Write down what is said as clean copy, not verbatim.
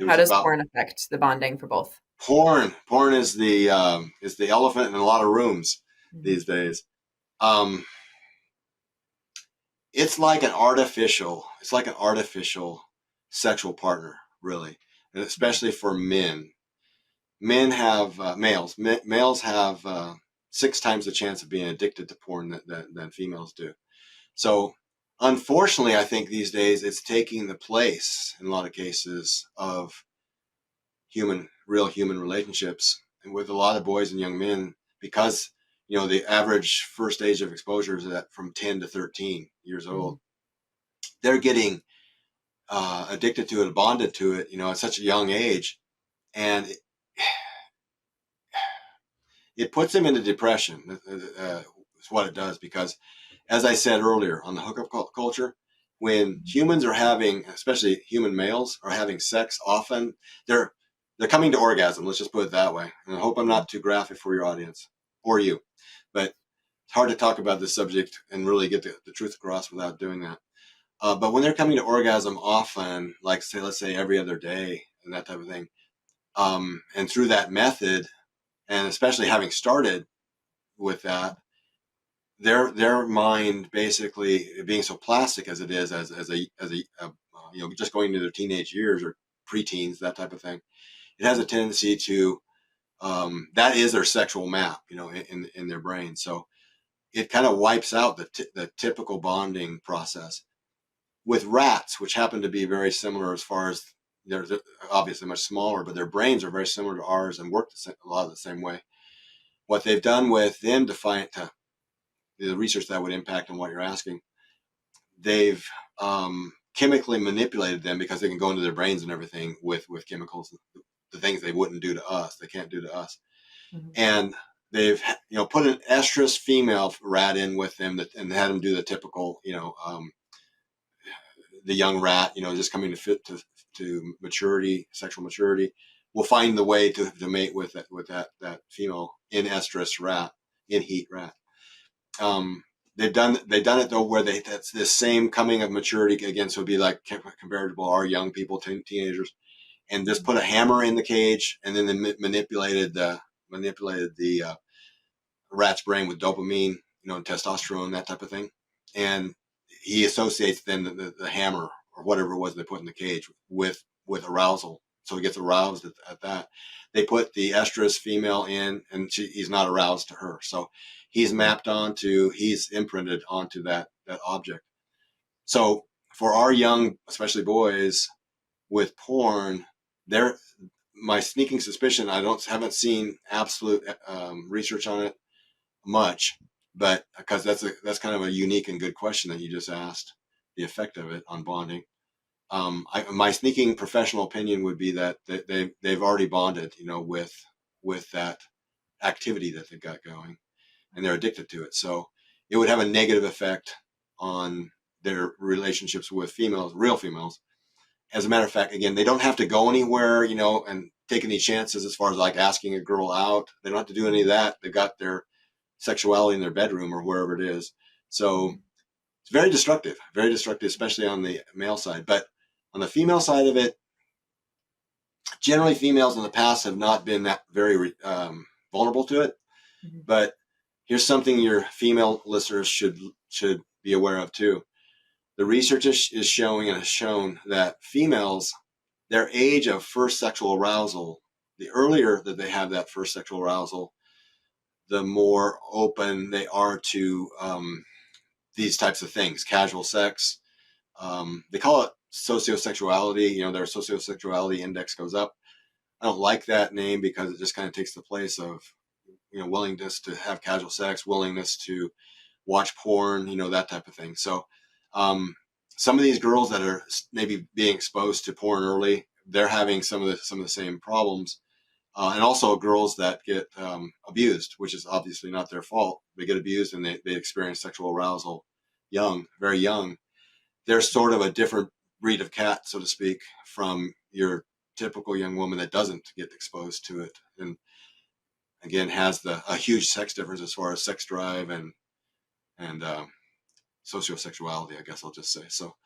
It How was does about porn affect the bonding for both? porn. Porn is the elephant in a lot of rooms Mhm. these days. Um, it's like an artificial sexual partner, really, and especially for men. Men have males have 6 times the chance of being addicted to porn than females do. So, unfortunately, I think these days it's taking the place in a lot of cases of real human relationships, and with a lot of boys and young men, because the average first age of exposure is at from 10 to 13 years old. Mhm. They're getting addicted to it, bonded to it, at such a young age, and it puts them into depression. Is what it does, because, as I said earlier, on the hookup culture, when humans are having, especially human males, are having sex, often they're they're coming to orgasm. Let's just put it that way. And I hope I'm not too graphic for your audience or you, but it's hard to talk about this subject and really get the truth across without doing that. But when they're coming to orgasm often, like let's say every other day and that type of thing, and through that method, and especially having started with that, their mind basically being so plastic as it is as a just going into their teenage years or preteens, that type of thing, it has a tendency to that is their sexual map, in their brain. So it kind of wipes out the typical bonding process with rats, which happen to be very similar as far as they're obviously much smaller, but their brains are very similar to ours and work a lot of the same way. What they've done with them to the research that would impact on what you're asking, they've chemically manipulated them because they can go into their brains and everything with chemicals, the things they wouldn't do to us, they can't do to us. Mhm. And they've put an estrus female rat in with them and had them do the typical, the young rat, just coming to to maturity, sexual maturity, will find the way to mate with that female in estrus rat, in heat rat. Um, they've done it though where that's the same coming of maturity again, so it'd be like comparable to our young people, teenagers, and just put a hammer in the cage, and then they manipulated the rat's brain with dopamine, and testosterone, that type of thing, and he associates then the hammer or whatever it was they put in the cage with arousal, so he gets aroused at that. They put the estrus female in, and he's not aroused to her, so he's imprinted onto that object. So for our young, especially boys, with porn, they're my sneaking suspicion. Haven't seen absolute research on it much, but because that's kind of a unique and good question that you just asked, the effect of it on bonding. My sneaking professional opinion would be that they've already bonded, with that activity that they've got going, and they're addicted to it. So it would have a negative effect on their relationships with females, real females. As a matter of fact, again, they don't have to go anywhere, and take any chances as far as like asking a girl out. They don't have to do any of that. They've got their sexuality in their bedroom or wherever it is. So it's very destructive, especially on the male side. But on the female side of it, generally females in the past have not been that very vulnerable to it. Mhm. But here's something your female listeners should be aware of too. The research is showing and has shown that females, their age of first sexual arousal, the earlier that they have that first sexual arousal, the more open they are to these types of things, casual sex. They call it sociosexuality. Their sociosexuality index goes up. I don't like that name because it just kind of takes the place of willingness to have casual sex, willingness to watch porn, that type of thing. So um, some of these girls that are maybe being exposed to porn early, they're having some of the same problems. And also girls that get abused, which is obviously not their fault. They get abused and they experience sexual arousal young, very young. They're sort of a different breed of cat, so to speak, from your typical young woman that doesn't get exposed to it, and again has a huge sex difference as far as sex drive and sociosexuality, I guess I'll just say. So